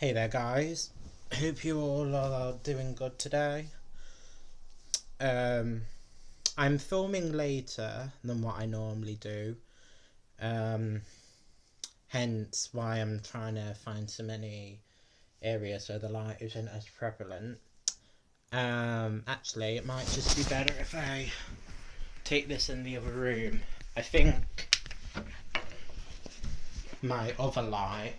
Hey there guys, hope you all are doing good today. Um, I'm filming later than what I normally do, um, hence why I'm trying to find so many areas where the light isn't as prevalent. Actually it might just be better if I take this in the other room. I think my other light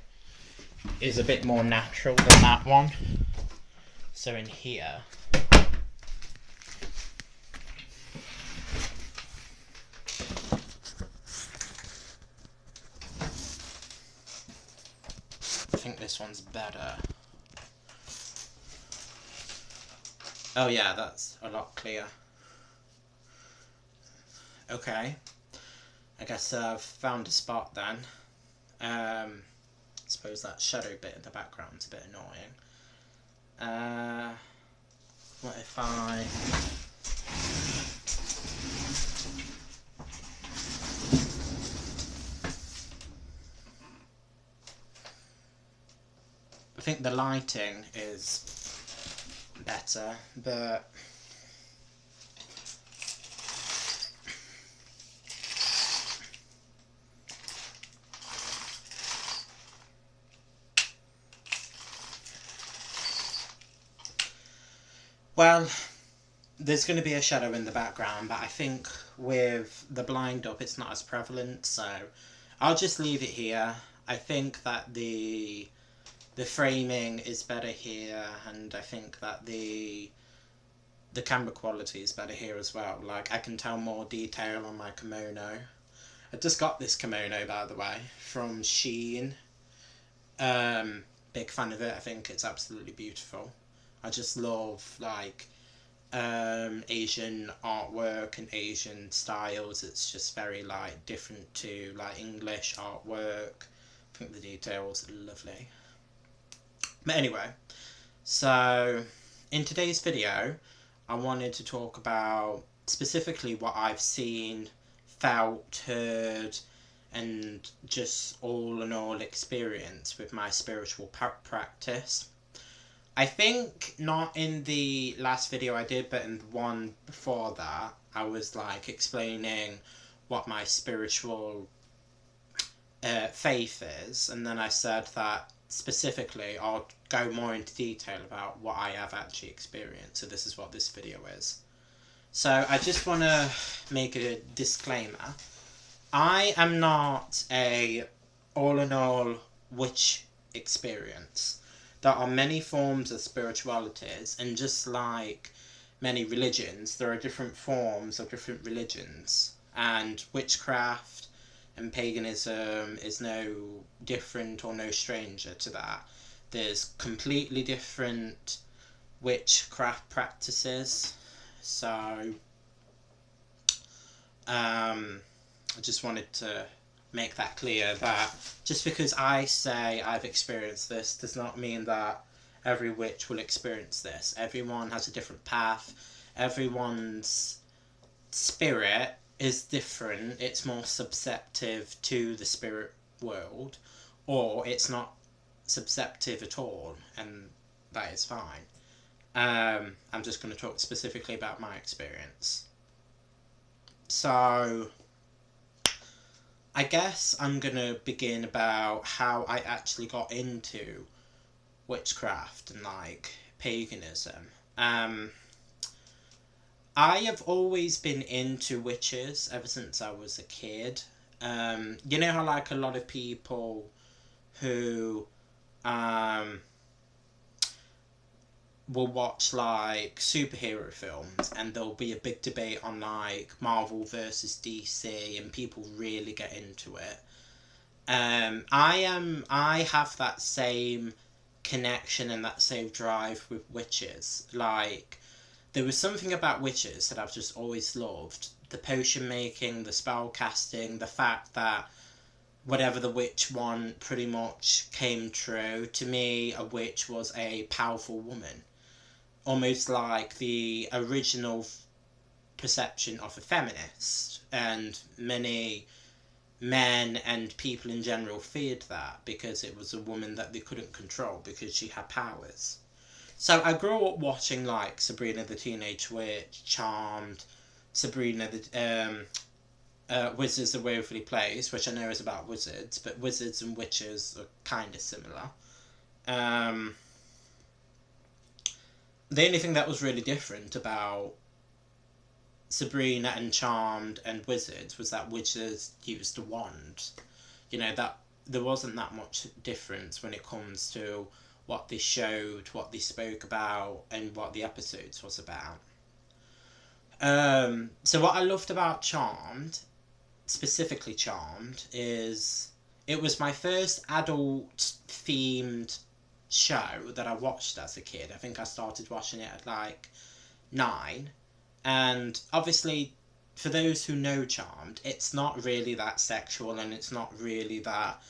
is a bit more natural than that one. So in here, I think this one's better. Oh yeah, that's a lot clearer. Okay, I guess I've found a spot then. I suppose that shadow bit in the background's a bit annoying. What if I... I think the lighting is better, but well, there's going to be a shadow in the background, but I think with the blind up it's not as prevalent, so I'll just leave it here. I think that the framing is better here, and I think that the camera quality is better here as well. Like, I can tell more detail on my kimono. I just got this kimono, by the way, from Shein. Big fan of it. I think it's absolutely beautiful. I just love, like, Asian artwork and Asian styles. It's just very, like, different to, like, English artwork. I think the details are lovely. But anyway, so in today's video, I wanted to talk about specifically what I've seen, felt, heard, and just all in all experience with my spiritual practice. I think not in the last video I did, but in the one before that, I was like explaining what my spiritual faith is, and then I said that specifically I'll go more into detail about what I have actually experienced. So this is what this video is. So I just want to make a disclaimer. I am not a all in all witch experience. There are many forms of spiritualities, and just like many religions, there are different forms of different religions, and witchcraft and paganism is no different or no stranger to that. There's completely different witchcraft practices. So I just wanted to make that clear, that just because I say I've experienced this does not mean that every witch will experience this. Everyone has a different path. Everyone's spirit is different. It's more susceptible to the spirit world, or it's not susceptible at all, and that is fine. I'm just going to talk specifically about my experience. So I guess I'm going to begin about how I actually got into witchcraft and like paganism. I have always been into witches ever since I was a kid. You know how like a lot of people who will watch like superhero films, and there'll be a big debate on like Marvel versus DC, and people really get into it. I have that same connection and that same drive with witches. Like, there was something about witches that I've just always loved. The potion making, the spell casting, the fact that whatever the witch want pretty much came true. To me, a witch was a powerful woman. Almost like the original perception of a feminist. And many men and people in general feared that because it was a woman that they couldn't control because she had powers. So I grew up watching like Sabrina the Teenage Witch, Charmed, Sabrina the Wizards of Waverly Place, which I know is about wizards, but wizards and witches are kind of similar. The only thing that was really different about Sabrina and Charmed and Wizards was that wizards used a wand. You know, that there wasn't that much difference when it comes to what they showed, what they spoke about, and what the episodes was about. So what I loved about Charmed, specifically Charmed, is it was my first adult themed show that I watched as a kid. I think I started watching it at like 9. And obviously, for those who know Charmed, it's not really that sexual and it's not really that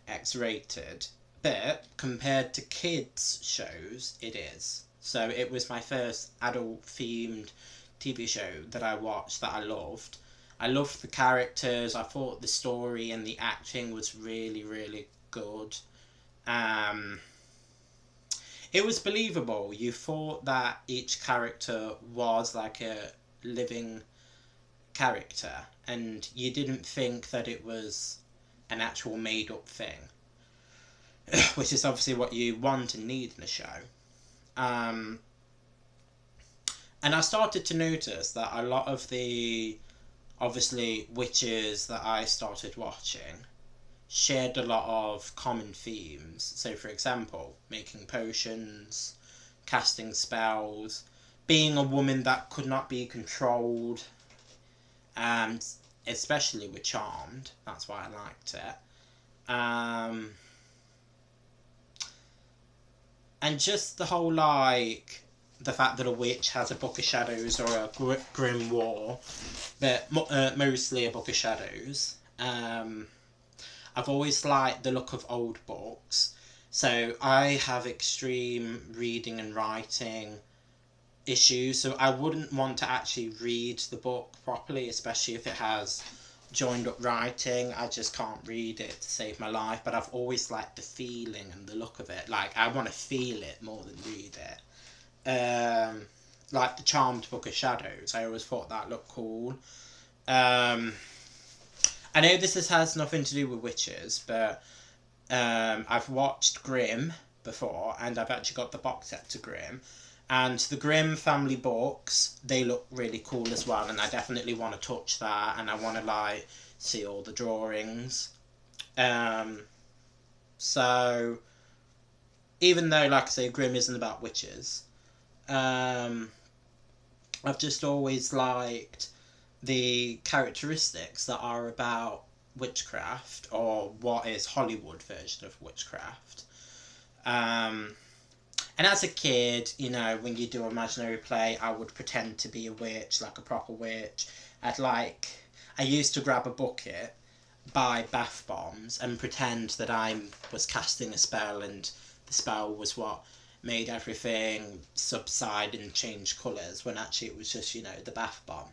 X-rated. But compared to kids' shows, it is. So it was my first adult-themed TV show that I watched that I loved. I loved the characters. I thought the story and the acting was really, really good. It was believable. You thought that each character was like a living character, and you didn't think that it was an actual made-up thing, which is obviously what you want and need in a show. And I started to notice that a lot of the, obviously, witches that I started watching shared a lot of common themes. So, for example, making potions, casting spells, being a woman that could not be controlled, and especially with Charmed. That's why I liked it. And just the whole, like, the fact that a witch has a book of shadows or a grim war, but mostly a book of shadows. I've always liked the look of old books. So I have extreme reading and writing issues, so I wouldn't want to actually read the book properly, especially if it has joined up writing. I just can't read it to save my life, but I've always liked the feeling and the look of it. Like, I want to feel it more than read it. Like the Charmed Book of Shadows, I always thought that looked cool. I know this has nothing to do with witches, but I've watched Grimm before, and I've actually got the box set to Grimm. And the Grimm family books, they look really cool as well, and I definitely want to touch that, and I want to, like, see all the drawings. So, even though, like I say, Grimm isn't about witches, I've just always liked the characteristics that are about witchcraft, or what is Hollywood version of witchcraft. And as a kid, you know, when you do imaginary play, I would pretend to be a witch, like a proper witch. I used to grab a bucket, buy bath bombs, and pretend that I was casting a spell, and the spell was what made everything subside and change colours, when actually it was just, you know, the bath bomb.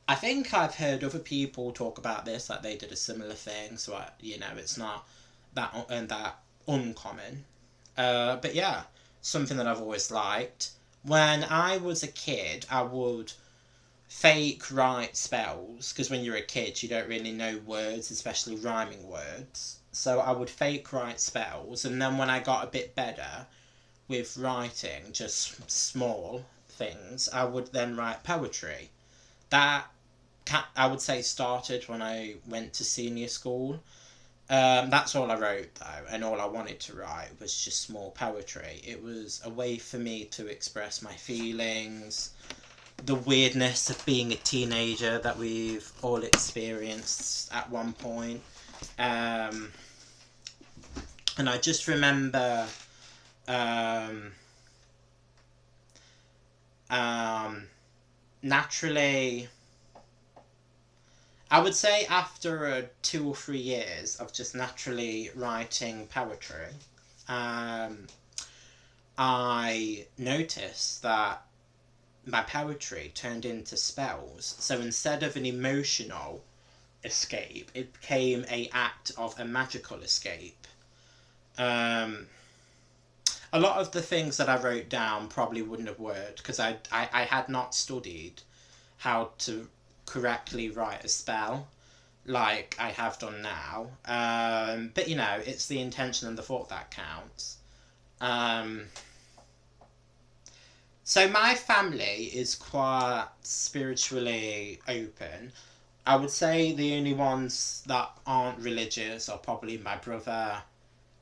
I think I've heard other people talk about this, like they did a similar thing, so you know, it's not that uncommon. But yeah, something that I've always liked. When I was a kid, I would fake write spells, because when you're a kid, you don't really know words, especially rhyming words. So I would fake write spells, and then when I got a bit better with writing, just small things, I would then write poetry. That, I would say, started when I went to senior school. That's all I wrote, though, and all I wanted to write was just small poetry. It was a way for me to express my feelings, the weirdness of being a teenager that we've all experienced at one point. And I just remember naturally, I would say after 2 or 3 years of just naturally writing poetry, I noticed that my poetry turned into spells. So instead of an emotional escape, it became a act of a magical escape. Um, a lot of the things that I wrote down probably wouldn't have worked because I had not studied how to correctly write a spell like I have done now. But you know, it's the intention and the thought that counts. Um, so my family is quite spiritually open. I would say the only ones that aren't religious are probably my brother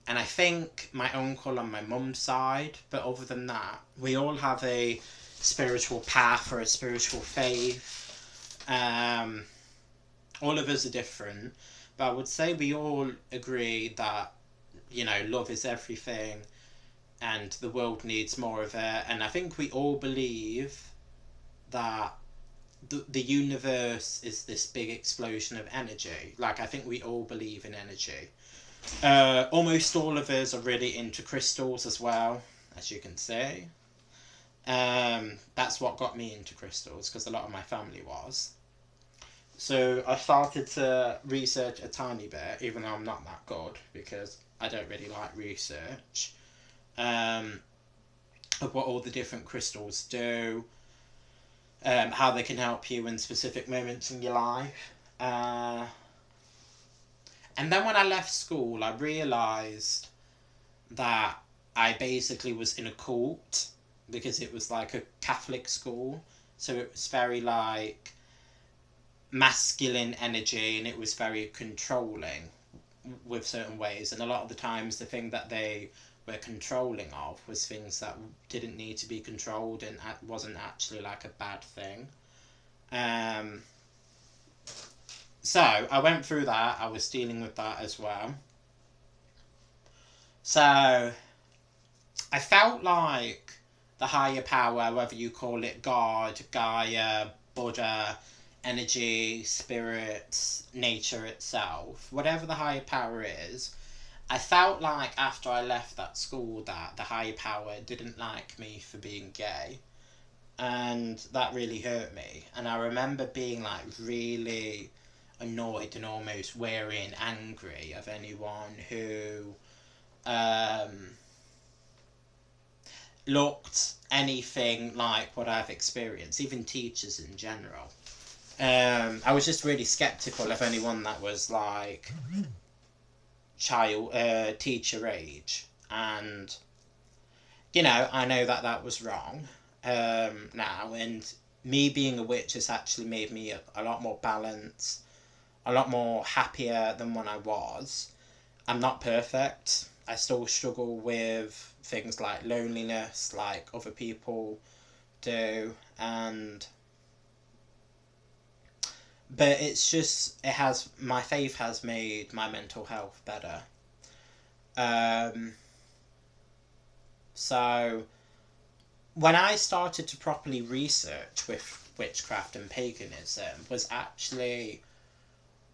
and I think my uncle on my mum's side. But other than that, we all have a spiritual path or a spiritual faith. All of us are different, but I would say we all agree that, you know, love is everything and the world needs more of it. And I think we all believe that the universe is this big explosion of energy. Like, I think we all believe in energy. Almost all of us are really into crystals as well, as you can see. That's what got me into crystals, because a lot of my family was. So I started to research a tiny bit, even though I'm not that good, because I don't really like research, of what all the different crystals do, how they can help you in specific moments in your life. And then when I left school, I realised that I basically was in a cult, because it was like a Catholic school. So it was very like masculine energy, and it was very controlling with certain ways. And a lot of the times the thing that they were controlling of was things that didn't need to be controlled and wasn't actually like a bad thing. So I went through that. I was dealing with that as well. So I felt like the higher power, whether you call it God, Gaia, Buddha, energy, spirits, nature itself, whatever the higher power is, I felt like after I left that school that the higher power didn't like me for being gay. And that really hurt me. And I remember being like really annoyed and almost weary and angry of anyone who looked anything like what I've experienced, even teachers in general. I was just really skeptical of anyone that was like teacher age, and you know, I know that that was wrong now, and me being a witch has actually made me a lot more balanced, a lot more happier than when I was. I'm not perfect. I still struggle with things like loneliness, like other people do, and but it's just, it has, my faith has made my mental health better. Um, so when I started to properly research with witchcraft and paganism was actually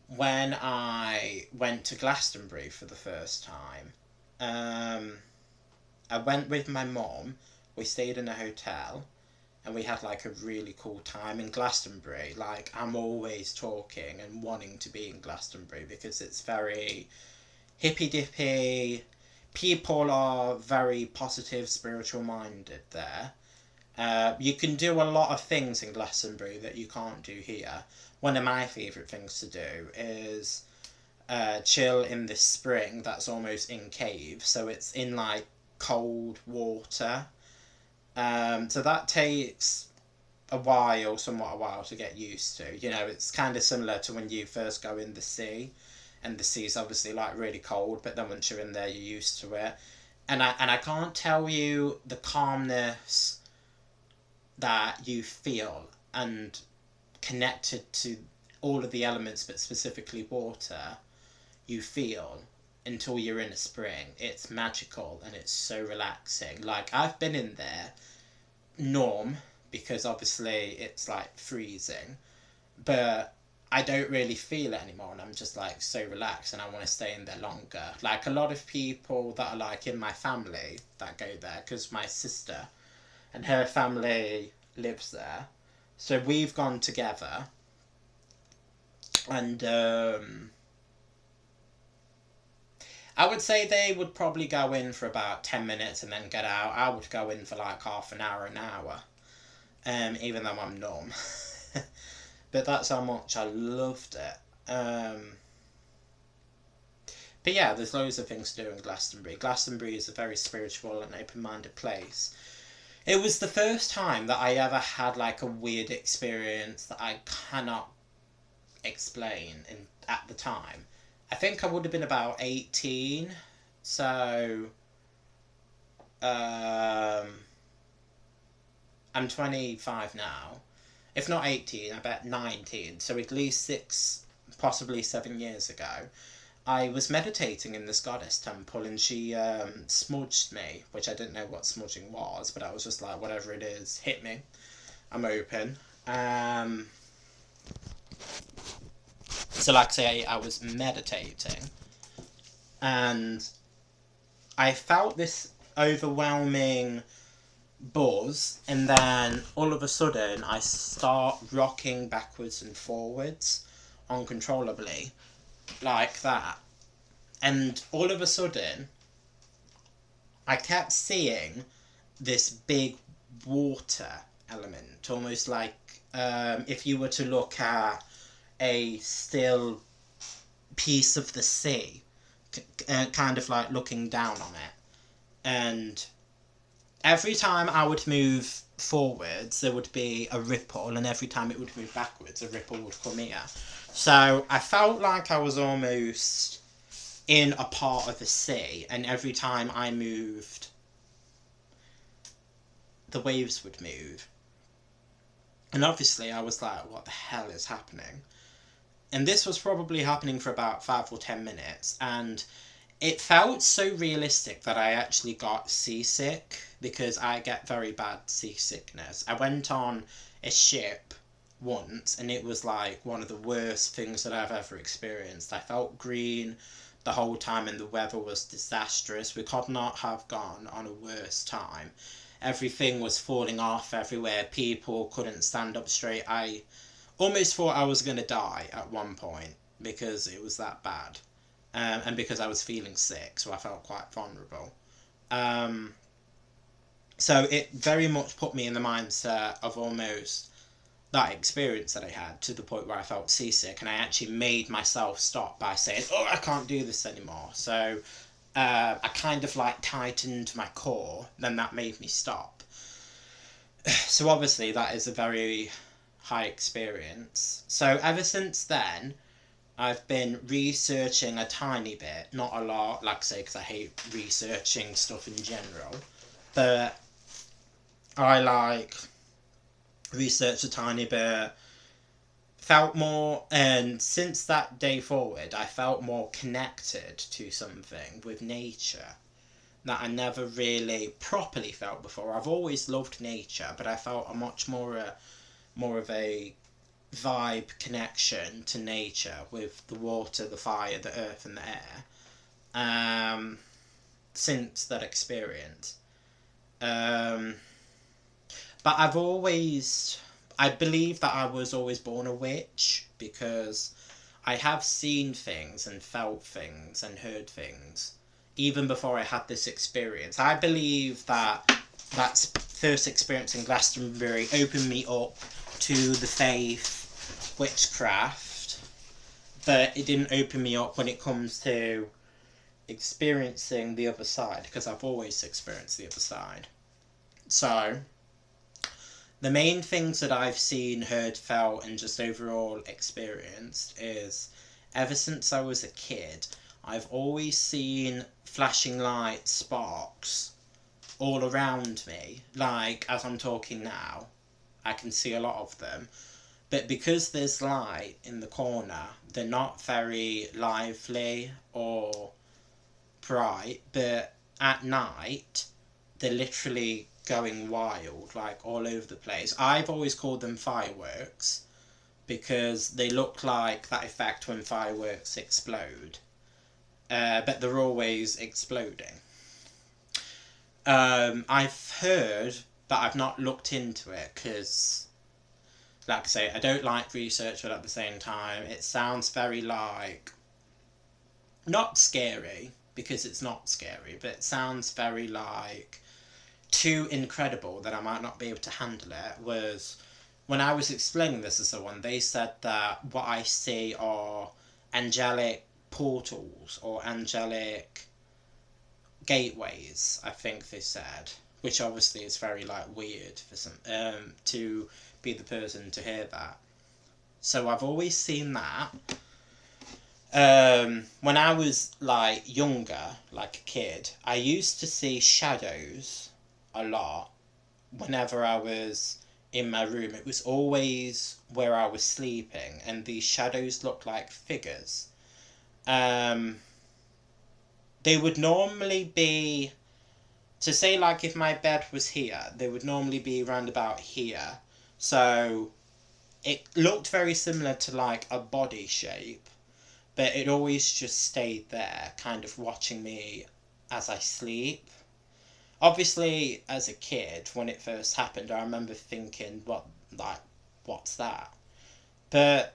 when I went to Glastonbury for the first time. I went with my mum. We stayed in a hotel, and we had like a really cool time in Glastonbury. Like, I'm always talking and wanting to be in Glastonbury because it's very hippy dippy. People are very positive, spiritual minded there. You can do a lot of things in Glastonbury that you can't do here. One of my favourite things to do is chill in this spring that's almost in cave. So it's in like cold water. So that takes somewhat a while to get used to. You know, it's kind of similar to when you first go in the sea, and the sea's obviously like really cold, but then once you're in there, you're used to it. And I can't tell you the calmness that you feel and connected to all of the elements, but specifically water, you feel until you're in a spring. It's magical and it's so relaxing. Like, I've been in there because obviously it's like freezing, but I don't really feel it anymore, and I'm just like so relaxed and I want to stay in there longer. Like, a lot of people that are like in my family that go there, because my sister and her family lives there. So we've gone together. And I would say they would probably go in for about 10 minutes and then get out. I would go in for like half an hour. Even though I'm numb. But that's how much I loved it. But yeah, there's loads of things to do in Glastonbury. Glastonbury is a very spiritual and open-minded place. It was the first time that I ever had like a weird experience that I cannot explain at the time. I think I would have been about 18. So I'm 25 now. If not 18, I bet 19. So at least 6, possibly 7 years ago, I was meditating in this goddess temple, and she smudged me, which I didn't know what smudging was, but I was just like, whatever it is, hit me. I'm open. So like I say, I was meditating, and I felt this overwhelming buzz, and then all of a sudden I start rocking backwards and forwards uncontrollably, like that. And all of a sudden I kept seeing this big water element, almost like if you were to look at a still piece of the sea, kind of like looking down on it. And every time I would move forwards, there would be a ripple, and every time it would move backwards, a ripple would come here. So I felt like I was almost in a part of the sea, and every time I moved, the waves would move. And obviously I was like, what the hell is happening? And this was probably happening for about 5 or 10 minutes, and it felt so realistic that I actually got seasick, because I get very bad seasickness. I went on a ship once, and it was like one of the worst things that I've ever experienced. I felt green the whole time, and the weather was disastrous. We could not have gone on a worse time. Everything was falling off everywhere. People couldn't stand up straight. I almost thought I was going to die at one point, because it was that bad. And because I was feeling sick, so I felt quite vulnerable. So it very much put me in the mindset of almost that experience that I had, to the point where I felt seasick, and I actually made myself stop by saying, oh, I can't do this anymore. So I kind of like tightened my core, then that made me stop. So obviously that is a very high experience. So ever since then, I've been researching a tiny bit, not a lot, like I say, because I hate researching stuff in general, but I like researched a tiny bit, felt more, and since that day forward, I felt more connected to something with nature that I never really properly felt before. I've always loved nature, but I felt a much more of a vibe connection to nature, with the water, the fire, the earth and the air, since that experience. But I believe that I was always born a witch, because I have seen things and felt things and heard things even before I had this experience. I believe that first experience in Glastonbury opened me up to the faith, witchcraft, but it didn't open me up when it comes to experiencing the other side, because I've always experienced the other side. So the main things that I've seen, heard, felt, and just overall experienced is, ever since I was a kid, I've always seen flashing lights, sparks, all around me. Like, as I'm talking now, I can see a lot of them. But because there's light in the corner, they're not very lively or bright, but at night, they're literally going wild, like all over the place. I've always called them fireworks, because they look like that effect when fireworks explode. But they're always exploding. I've heard but I've not looked into it because, like I say, I don't like research, but at the same time, it sounds very like, not scary, because it's not scary, but it sounds very like too incredible that I might not be able to handle it. Was when I was explaining this to someone, they said that what I see are angelic portals or angelic gateways, I think they said, which obviously is very like weird for some to be the person to hear that. So I've always seen that. When I was like younger, like a kid, I used to see shadows a lot whenever I was in my room. It was always where I was sleeping, and these shadows looked like figures. Um, they would normally be, to say like if my bed was here, they would normally be around about here. So it looked very similar to like a body shape, but it always just stayed there, kind of watching me as I sleep. Obviously, as a kid, when it first happened, I remember thinking, what's that? But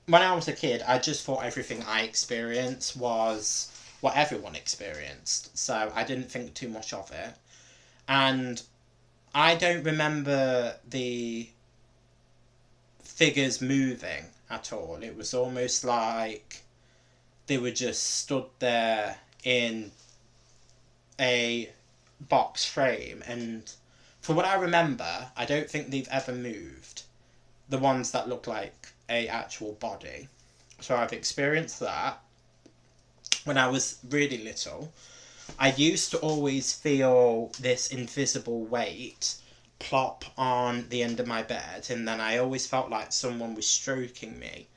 when I was a kid, I just thought everything I experienced was what everyone experienced. So I didn't think too much of it. And I don't remember the figures moving at all. It was almost like they were just stood there in a box frame, and for what I remember, I don't think they've ever moved, the ones that look like a actual body. So I've experienced that. When I was really little, I used to always feel this invisible weight plop on the end of my bed, and then I always felt like someone was stroking me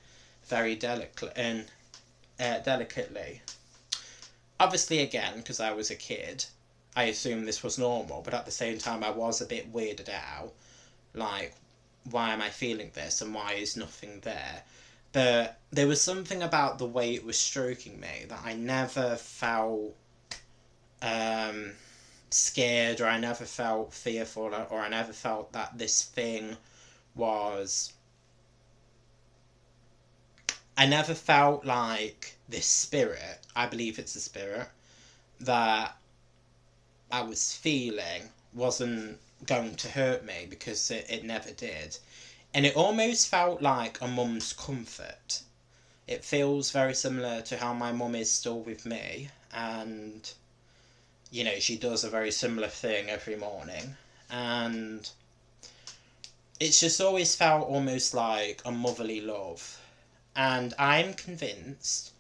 very delicately. Obviously, again, because I was a kid, I assumed this was normal, but at the same time I was a bit weirded out. Like, why am I feeling this and why is nothing there? But there was something about the way it was stroking me that I never felt scared, or I never felt fearful, or I never felt that this thing was... I never felt like this spirit, I believe it's a spirit, that I was feeling wasn't going to hurt me, because it never did. And it almost felt like a mum's comfort. It feels very similar to how my mum is still with me, and, you know, she does a very similar thing every morning. And it's just always felt almost like a motherly love. And I'm convinced,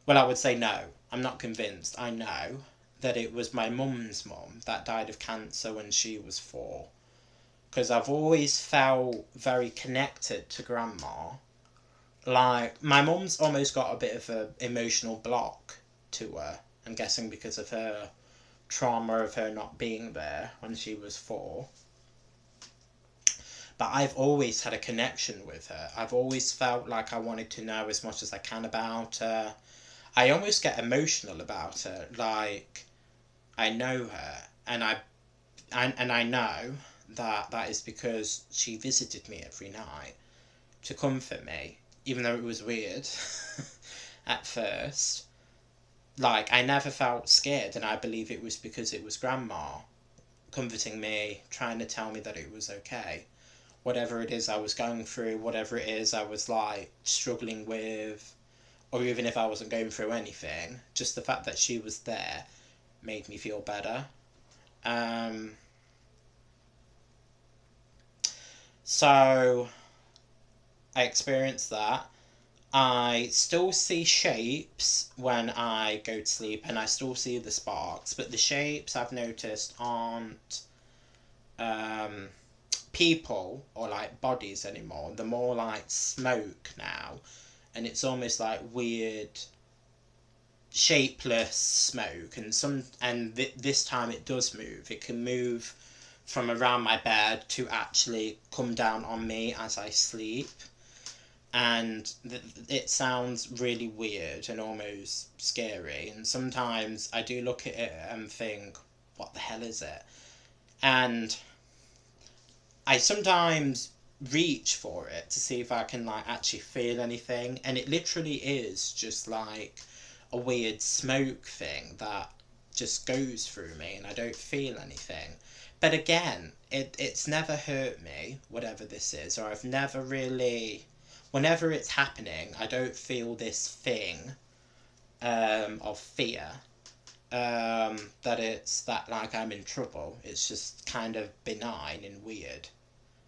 well, I would say no, I'm not convinced, I know that it was my mum's mum that died of cancer when she was 4. Because I've always felt very connected to Grandma. Like, my mum's almost got a bit of an emotional block to her. I'm guessing because of her trauma of her not being there when she was 4. But I've always had a connection with her. I've always felt like I wanted to know as much as I can about her. I almost get emotional about her. Like, I know her, and I know that that is because she visited me every night to comfort me, even though it was weird at first. Like, I never felt scared, and I believe it was because it was Grandma comforting me, trying to tell me that it was okay. Whatever it is I was going through, whatever it is I was, like, struggling with, or even if I wasn't going through anything, just the fact that she was there made me feel better. So I experienced that. I still see shapes when I go to sleep, and I still see the sparks, but the shapes I've noticed aren't people or like bodies anymore. They're more like smoke now, and it's almost like weird shapeless smoke, and this time it does move. It can move from around my bed to actually come down on me as I sleep, and it sounds really weird and almost scary, and sometimes I do look at it and think, what the hell is it? And I sometimes reach for it to see if I can like actually feel anything, and it literally is just like a weird smoke thing that just goes through me and I don't feel anything. But again, it's never hurt me, whatever this is, or I've never really, whenever it's happening, I don't feel this thing of fear, that it's that like I'm in trouble. It's just kind of benign and weird.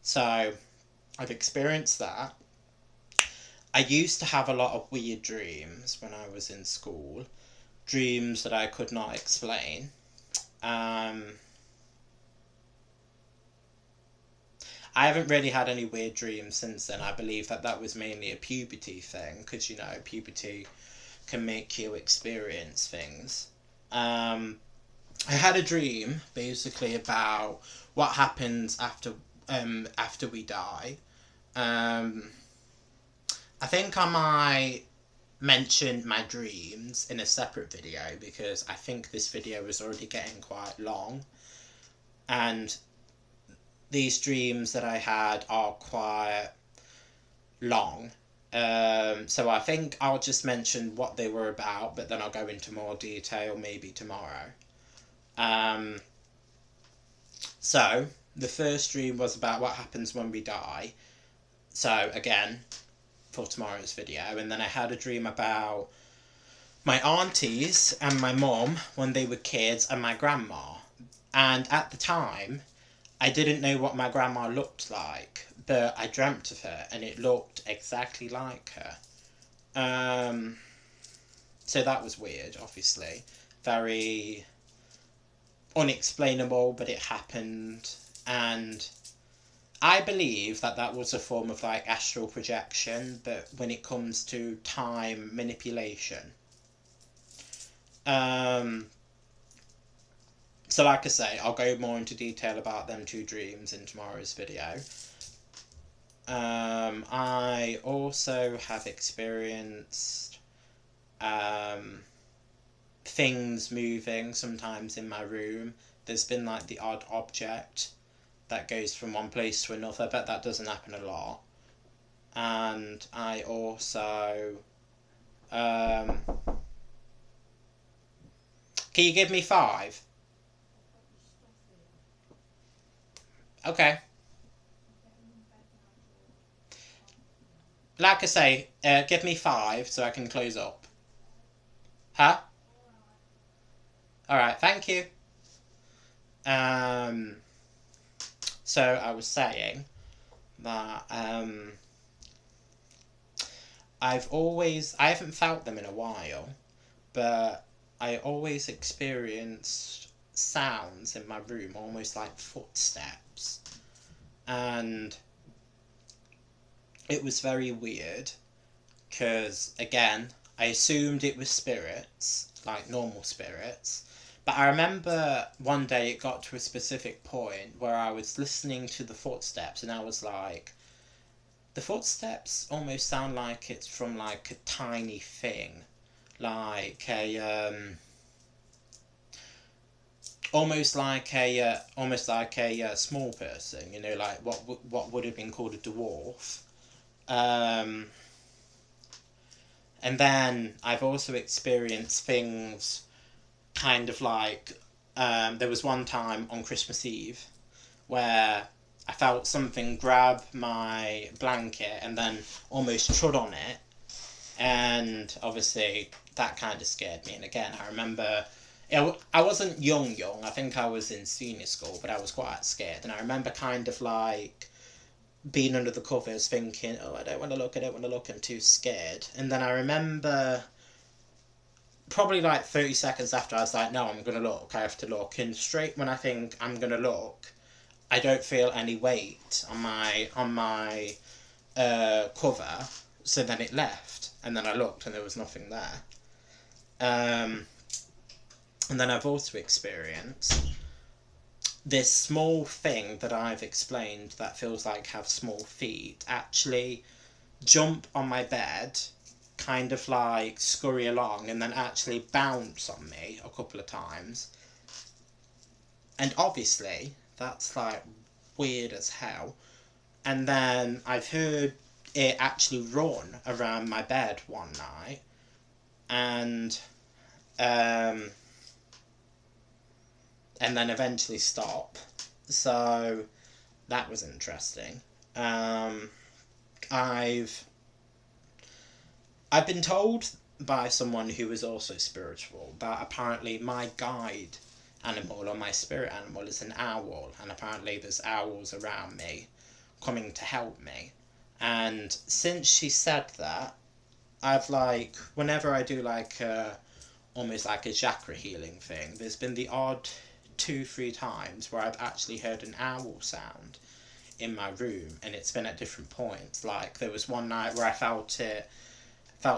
So I've experienced that. I used to have a lot of weird dreams when I was in school, dreams that I could not explain. Um, I haven't really had any weird dreams since then. I believe that that was mainly a puberty thing, because, you know, puberty can make you experience things. Um, I had a dream basically about what happens after we die. Um, I think I might mention my dreams in a separate video, because I think this video is already getting quite long, and these dreams that I had are quite long. So I think I'll just mention what they were about, but then I'll go into more detail maybe tomorrow. Um, so the first dream was about what happens when we die. So again, for tomorrow's video. And then I had a dream about my aunties and my mum when they were kids, and my grandma. And at the time, I didn't know what my grandma looked like, but I dreamt of her and it looked exactly like her. So that was weird, obviously. Very unexplainable, but it happened. And I believe that that was a form of like astral projection, but when it comes to time manipulation. So like I say, I'll go more into detail about them two dreams in tomorrow's video. I also have experienced things moving sometimes in my room. There's been like the odd object that goes from one place to another, but that doesn't happen a lot. And I also can you give me 5? Okay. Like I say, give me 5 so I can close up. Huh? Alright, thank you. So I was saying that I haven't felt them in a while, but I always experienced sounds in my room, almost like footsteps. And it was very weird, because, again, I assumed it was spirits, like normal spirits. But I remember one day it got to a specific point where I was listening to the footsteps, and I was like, the footsteps almost sound like it's from like a tiny thing, like a almost like a small person, you know, like what would have been called a dwarf. And then I've also experienced things kind of like, there was one time on Christmas Eve where I felt something grab my blanket and then almost trod on it, and obviously that kind of scared me. And again, I remember, I wasn't young, I think I was in senior school, but I was quite scared, and I remember kind of like being under the covers thinking, oh, I don't want to look, I'm too scared. And then I remember probably like 30 seconds after, I was like, no, I'm going to look, I have to look. And straight when I think I'm going to look, I don't feel any weight on my cover, so then it left. And then I looked and there was nothing there. And then I've also experienced this small thing that I've explained that feels like have small feet actually jump on my bed, kind of like scurry along, and then actually bounce on me a couple of times. And obviously that's like weird as hell. And then I've heard it actually run around my bed one night, and then eventually stop. So that was interesting. I've been told by someone who is also spiritual that apparently my guide animal, or my spirit animal, is an owl, and apparently there's owls around me coming to help me. And since she said that, I've like, whenever I do like almost like a chakra healing thing, there's been the odd 2-3 times where I've actually heard an owl sound in my room, and it's been at different points. Like there was one night where I felt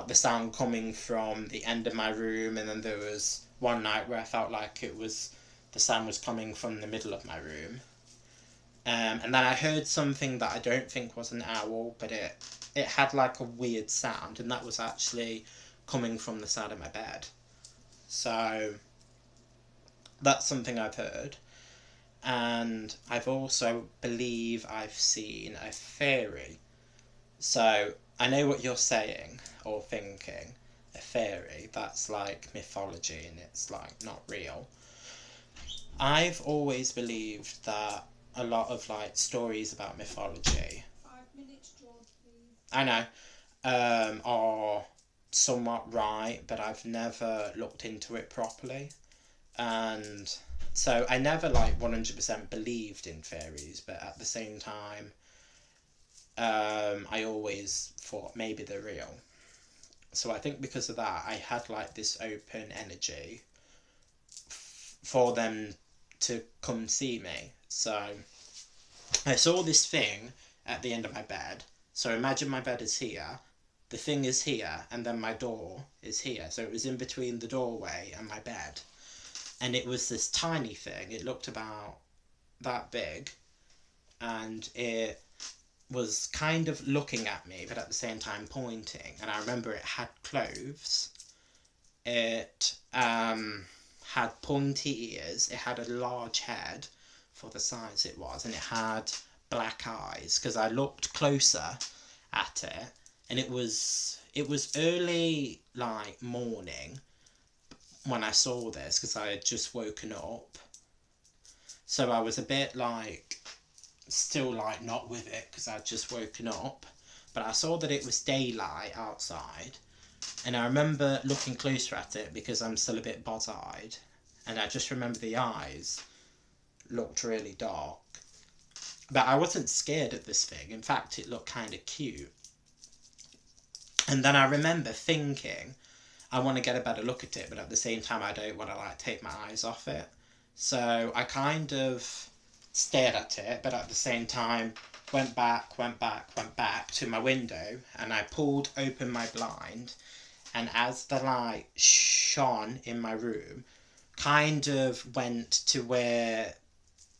the sound coming from the end of my room, and then there was one night where I felt like the sound was coming from the middle of my room. And then I heard something that I don't think was an owl, but it had like a weird sound, and that was actually coming from the side of my bed. So that's something I've heard. And I've also believe I've seen a fairy. So I know what you're saying or thinking. A fairy, that's like mythology and it's like not real. I've always believed that a lot of like stories about mythology, 5 minutes, George, please. I know, are somewhat right, but I've never looked into it properly. And so I never like 100% believed in fairies, but at the same time, I always thought maybe they're real. So I think because of that, I had like this open energy for them to come see me. So I saw this thing at the end of my bed. So imagine my bed is here, the thing is here, and then my door is here. So it was in between the doorway and my bed. And it was this tiny thing. It looked about that big. And it was kind of looking at me, but at the same time pointing. And I remember it had clothes. It had pointy ears. It had a large head for the size it was. And it had black eyes. Because I looked closer at it. And it was early, like, morning when I saw this, because I had just woken up. So I was a bit, like, still, like, not with it, because I'd just woken up. But I saw that it was daylight outside. And I remember looking closer at it, because I'm still a bit bot-eyed. And I just remember the eyes looked really dark. But I wasn't scared of this thing. In fact, it looked kind of cute. And then I remember thinking, I want to get a better look at it, but at the same time I don't want to like take my eyes off it. So I kind of stared at it, but at the same time went back to my window, and I pulled open my blind, and as the light shone in my room, kind of went to where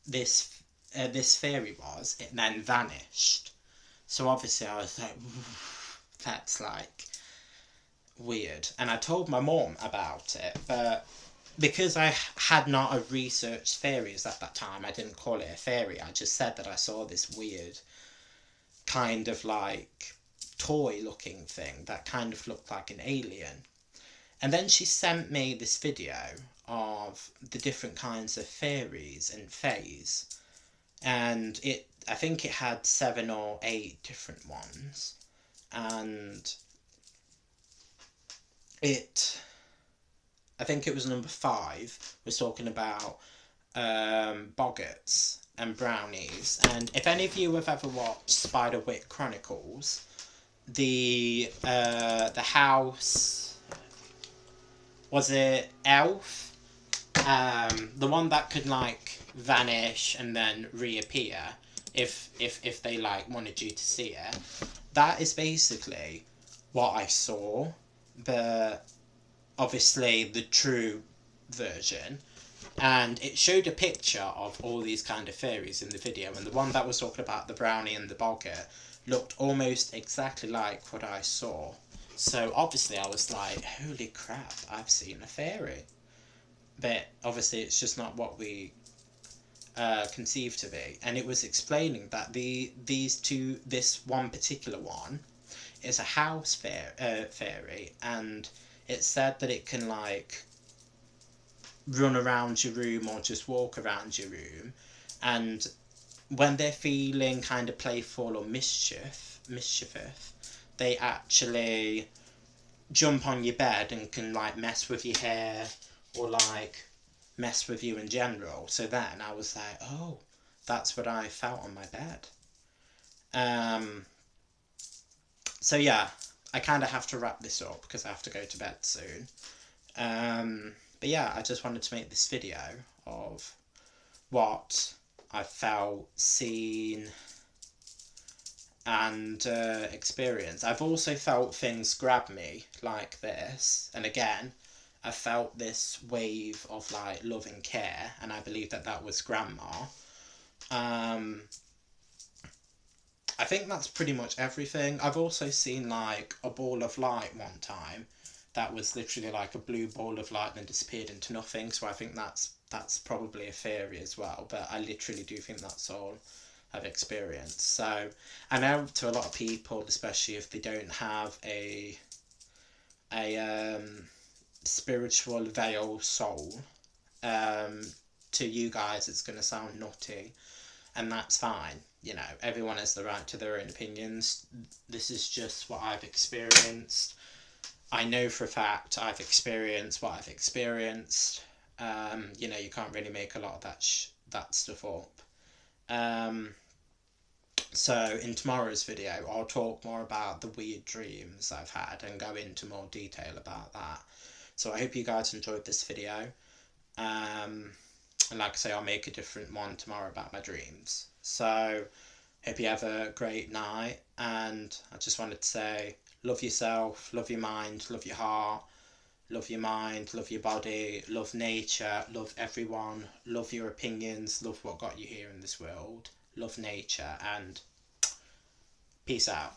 this fairy was, it then vanished. So obviously I was like, that's like weird. And I told my mum about it, but because I had not researched fairies at that time, I didn't call it a fairy. I just said that I saw this weird kind of like toy looking thing that kind of looked like an alien. And then she sent me this video of the different kinds of fairies and fays, and I think it had 7 or 8 different ones. And I think it was number 5, was talking about boggarts and brownies. And if any of you have ever watched Spiderwick Chronicles, the house, was it Elf? The one that could like vanish and then reappear if they like wanted you to see it. That is basically what I saw, but obviously the true version. And it showed a picture of all these kind of fairies in the video, and the one that was talking about the brownie and the boggart looked almost exactly like what I saw. So obviously I was like, holy crap, I've seen a fairy. But obviously it's just not what we conceived to be, and it was explaining that this one particular one is a house fairy, and it said that it can like run around your room or just walk around your room, and when they're feeling kind of playful or mischievous, they actually jump on your bed and can like mess with your hair or like mess with you in general. So then I was like, oh, that's what I felt on my bed. So yeah, I kind of have to wrap this up because I have to go to bed soon. But yeah, I just wanted to make this video of what I felt, seen, and experienced. I've also felt things grab me like this, and again, I felt this wave of like love and care, and I believe that that was grandma. I think that's pretty much everything. I've also seen like a ball of light one time that was literally like a blue ball of light and disappeared into nothing, so I think that's probably a fairy as well, but I literally do think that's all I've experienced. So I know to a lot of people, especially if they don't have a spiritual veil soul, to you guys it's going to sound nutty, and that's fine. You know, everyone has the right to their own opinions. This is just what I've experienced. I know for a fact I've experienced what I've experienced. You know, you can't really make a lot of that stuff up. So in tomorrow's video, I'll talk more about the weird dreams I've had and go into more detail about that. So I hope you guys enjoyed this video. And like I say, I'll make a different one tomorrow about my dreams. So hope you have a great night, and I just wanted to say, love yourself, love your mind, love your heart, love your mind, love your body, love nature, love everyone, love your opinions, love what got you here in this world, love nature, and peace out.